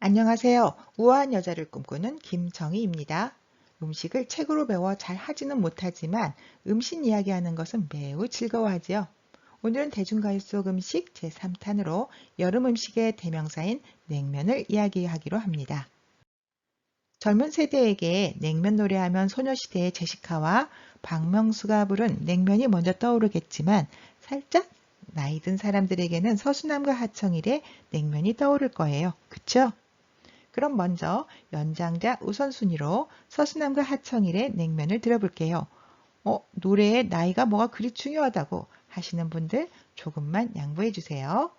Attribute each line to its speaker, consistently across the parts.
Speaker 1: 안녕하세요. 우아한 여자를 꿈꾸는 김정희입니다. 음식을 책으로 배워 잘 하지는 못하지만 음식 이야기하는 것은 매우 즐거워하지요. 오늘은 대중가요 속 음식 제3탄으로 여름 음식의 대명사인 냉면을 이야기하기로 합니다. 젊은 세대에게 냉면 노래하면 소녀시대의 제시카와 박명수가 부른 냉면이 먼저 떠오르겠지만 살짝 나이 든 사람들에게는 서수남과 하청일의 냉면이 떠오를 거예요. 그쵸? 그럼 먼저 연장자 우선순위로 서수남과 하청일의 냉면을 들어볼게요. 노래에 나이가 뭐가 그리 중요하다고 하시는 분들 조금만 양보해 주세요.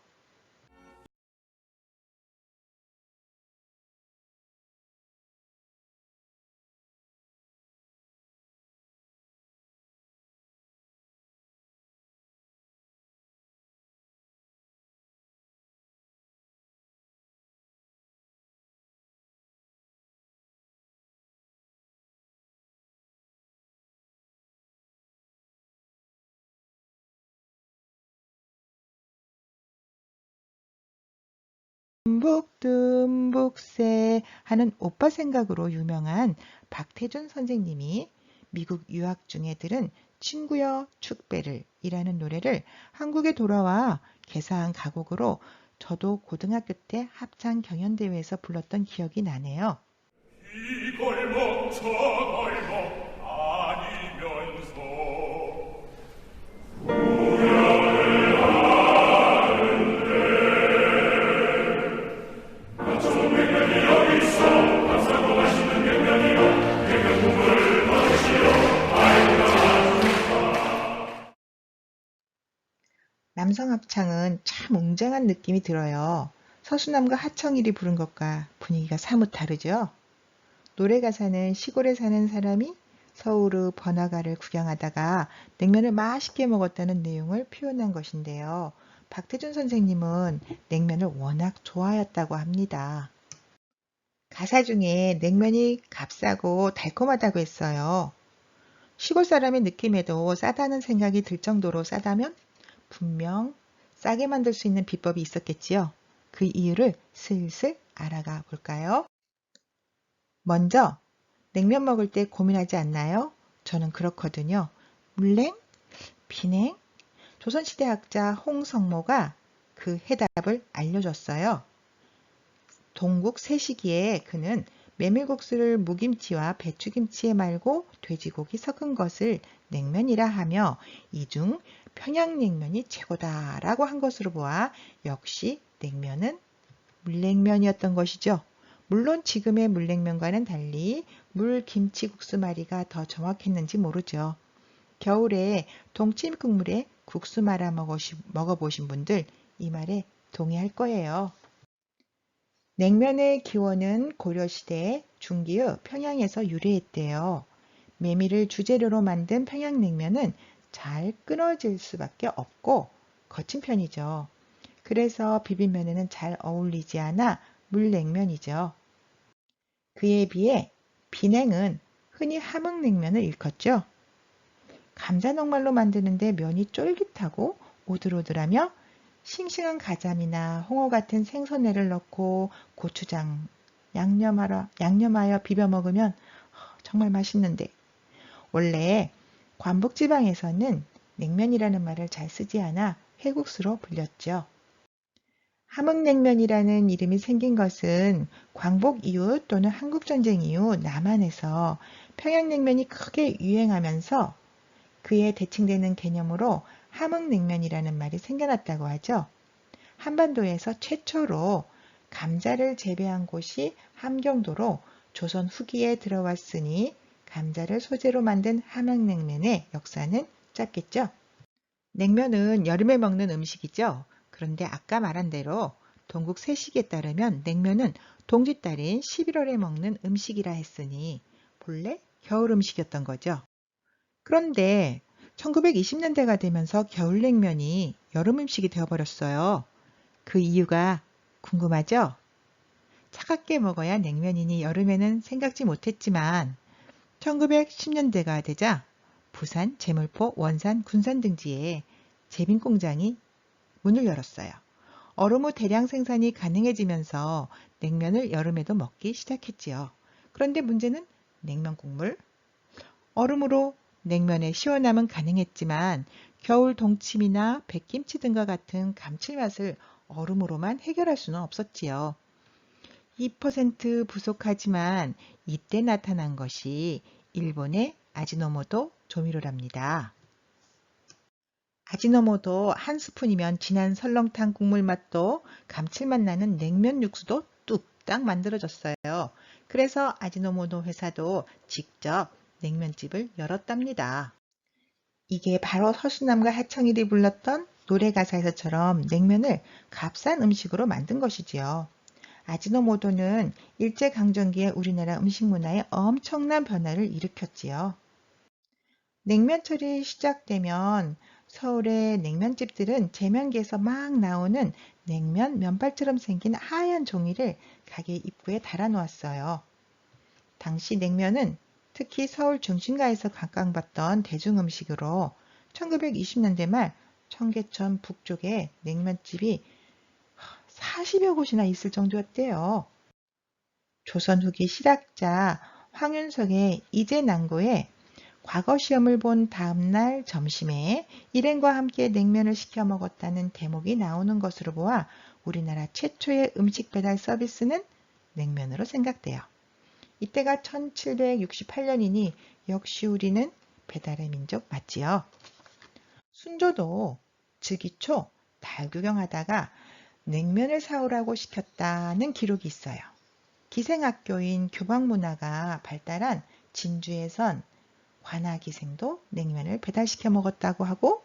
Speaker 1: 듬북듬북새 하는 오빠 생각으로 유명한 박태준 선생님이 미국 유학 중에 들은 친구여 축배를 이라는 노래를 한국에 돌아와 개사한 가곡으로 저도 고등학교 때 합창 경연대회에서 불렀던 기억이 나네요.
Speaker 2: 이 골목 저 골목 아니면서 우열을 하는데 나 좋은 냉면이 여기 있어 감싸고 맛있는 냉면이요 냉면 국물 먹으시오
Speaker 1: 남성 합창은 참 웅장한 느낌이 들어요. 서수남과 하청일이 부른 것과 분위기가 사뭇 다르죠? 노래 가사는 시골에 사는 사람이 서울의 번화가를 구경하다가 냉면을 맛있게 먹었다는 내용을 표현한 것인데요. 박태준 선생님은 냉면을 워낙 좋아했다고 합니다. 가사 중에 냉면이 값싸고 달콤하다고 했어요. 시골 사람의 느낌에도 싸다는 생각이 들 정도로 싸다면 분명 싸게 만들 수 있는 비법이 있었겠지요. 그 이유를 슬슬 알아가 볼까요? 먼저 냉면 먹을 때 고민하지 않나요? 저는 그렇거든요. 물냉? 비냉? 조선시대 학자 홍성모가 그 해답을 알려줬어요. 동국 세시기에 그는 메밀국수를 무김치와 배추김치에 말고 돼지고기 섞은 것을 냉면이라 하며 이중 평양냉면이 최고다라고 한 것으로 보아 역시 냉면은 물냉면이었던 것이죠. 물론 지금의 물냉면과는 달리 물김치국수말이가 더 정확했는지 모르죠. 겨울에 동치 국물에 국수 말아 먹어보신 분들 이 말에 동의할 거예요. 냉면의 기원은 고려시대 중기의 평양에서 유래했대요. 메밀을 주재료로 만든 평양냉면은 잘 끊어질 수밖에 없고 거친 편이죠. 그래서 비빔면에는 잘 어울리지 않아 물냉면이죠. 그에 비해 비냉은 흔히 함흥냉면을 일컫죠. 감자녹말로 만드는데 면이 쫄깃하고 오들오들하며 싱싱한 가자미나 홍어 같은 생선회를 넣고 고추장 양념하여 비벼 먹으면 정말 맛있는데 원래 관북지방에서는 냉면이라는 말을 잘 쓰지 않아 회국수로 불렸죠. 함흥냉면이라는 이름이 생긴 것은 광복 이후 또는 한국전쟁 이후 남한에서 평양냉면이 크게 유행하면서 그에 대칭되는 개념으로 함흥냉면이라는 말이 생겨났다고 하죠. 한반도에서 최초로 감자를 재배한 곳이 함경도로 조선 후기에 들어왔으니 감자를 소재로 만든 함흥냉면의 역사는 짧겠죠. 냉면은 여름에 먹는 음식이죠. 그런데 아까 말한 대로 동국 세식에 따르면 냉면은 동짓달인 11월에 먹는 음식이라 했으니 본래 겨울 음식이었던 거죠. 그런데 1920년대가 되면서 겨울냉면이 여름 음식이 되어버렸어요. 그 이유가 궁금하죠? 차갑게 먹어야 냉면이니 여름에는 생각지 못했지만 1910년대가 되자 부산, 제물포, 원산, 군산 등지에 제빈 공장이 문을 열었어요. 얼음 후 대량 생산이 가능해지면서 냉면을 여름에도 먹기 시작했지요. 그런데 문제는 냉면 국물. 얼음으로 냉면의 시원함은 가능했지만 겨울 동치미나 백김치 등과 같은 감칠맛을 얼음으로만 해결할 수는 없었지요. 2% 부족하지만 이때 나타난 것이 일본의 아지노모토 조미료랍니다. 아지노모토 한 스푼이면 진한 설렁탕 국물 맛도 감칠맛 나는 냉면 육수도 뚝딱 만들어졌어요. 그래서 아지노모토 회사도 직접 냉면집을 열었답니다. 이게 바로 서수남과 하청일이 불렀던 노래 가사에서처럼 냉면을 값싼 음식으로 만든 것이지요. 아지노모토는 일제강점기에 우리나라 음식 문화에 엄청난 변화를 일으켰지요. 냉면철이 시작되면 서울의 냉면집들은 제면기에서 막 나오는 냉면 면발처럼 생긴 하얀 종이를 가게 입구에 달아놓았어요. 당시 냉면은 특히 서울 중심가에서 각광받던 대중음식으로 1920년대 말 청계천 북쪽에 냉면집이 40여 곳이나 있을 정도였대요. 조선 후기 실학자 황윤석의 이제난고에 과거 시험을 본 다음날 점심에 일행과 함께 냉면을 시켜 먹었다는 대목이 나오는 것으로 보아 우리나라 최초의 음식 배달 서비스는 냉면으로 생각돼요. 이때가 1768년이니 역시 우리는 배달의 민족 맞지요. 순조도 즉위초 달 구경하다가 냉면을 사오라고 시켰다는 기록이 있어요. 기생학교인 교방문화가 발달한 진주에선 관아기생도 냉면을 배달시켜 먹었다고 하고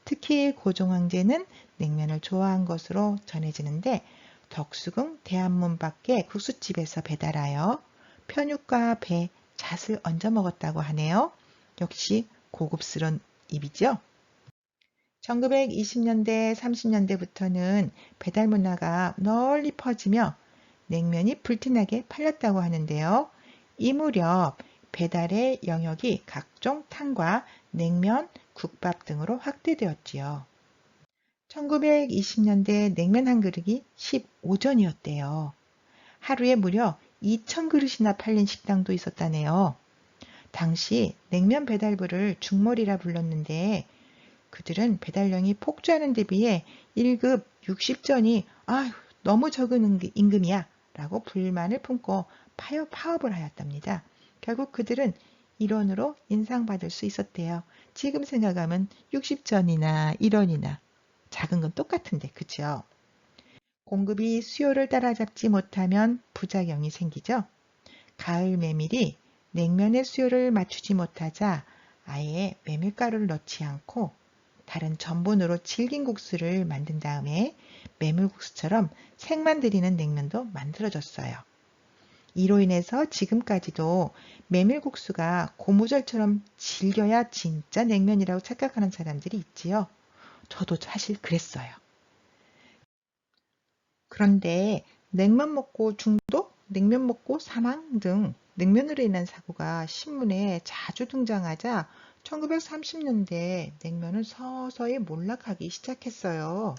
Speaker 1: 특히 고종황제는 냉면을 좋아한 것으로 전해지는데 덕수궁 대한문 밖의 국수집에서 배달하여 편육과 배, 잣을 얹어 먹었다고 하네요. 역시 고급스러운 입이죠. 1920년대, 30년대부터는 배달 문화가 널리 퍼지며 냉면이 불티나게 팔렸다고 하는데요. 이 무렵 배달의 영역이 각종 탕과 냉면, 국밥 등으로 확대되었지요. 1920년대 냉면 한 그릇이 15전이었대요. 하루에 무려 2,000그릇이나 팔린 식당도 있었다네요. 당시 냉면 배달부를 중몰이라 불렀는데 그들은 배달량이 폭주하는 데 비해 1급 60전이 너무 적은 임금이야 라고 불만을 품고 파업을 하였답니다. 결국 그들은 일원으로 인상받을 수 있었대요. 지금 생각하면 60전이나 1원이나 작은 건 똑같은데 그쵸? 공급이 수요를 따라잡지 못하면 부작용이 생기죠. 가을 메밀이 냉면의 수요를 맞추지 못하자 아예 메밀가루를 넣지 않고 다른 전분으로 질긴 국수를 만든 다음에 메밀국수처럼 색만 들이는 냉면도 만들어졌어요. 이로 인해서 지금까지도 메밀국수가 고무절처럼 질겨야 진짜 냉면이라고 착각하는 사람들이 있지요. 저도 사실 그랬어요. 그런데 냉면 먹고 중독, 냉면 먹고 사망 등 냉면으로 인한 사고가 신문에 자주 등장하자 1930년대 냉면은 서서히 몰락하기 시작했어요.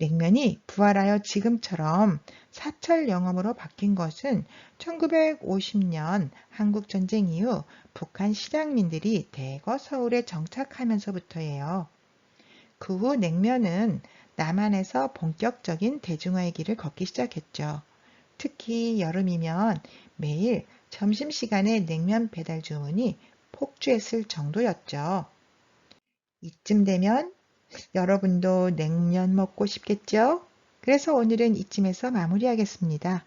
Speaker 1: 냉면이 부활하여 지금처럼 사철 영업으로 바뀐 것은 1950년 한국전쟁 이후 북한 실향민들이 대거 서울에 정착하면서부터예요. 그 후 냉면은 남한에서 본격적인 대중화의 길을 걷기 시작했죠. 특히 여름이면 매일 점심시간에 냉면 배달 주문이 폭주했을 정도였죠. 이쯤 되면 여러분도 냉면 먹고 싶겠죠? 그래서 오늘은 이쯤에서 마무리하겠습니다.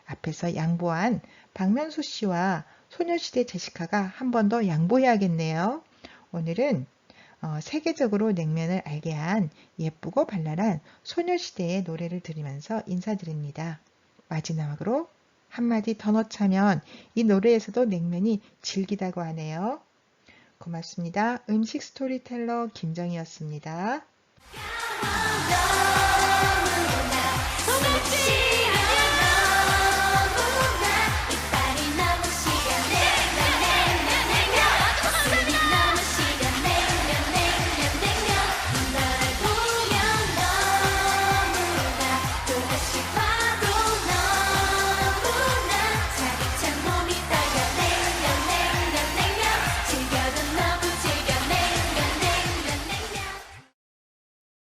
Speaker 1: 앞에서 양보한 박명수 씨와 소녀시대 제시카가 한 번 더 양보해야겠네요. 오늘은 세계적으로 냉면을 알게 한 예쁘고 발랄한 소녀시대의 노래를 들으면서 인사드립니다. 마지막으로 한마디 더 넣자면 이 노래에서도 냉면이 질기다고 하네요. 고맙습니다. 음식 스토리텔러 김정희였습니다.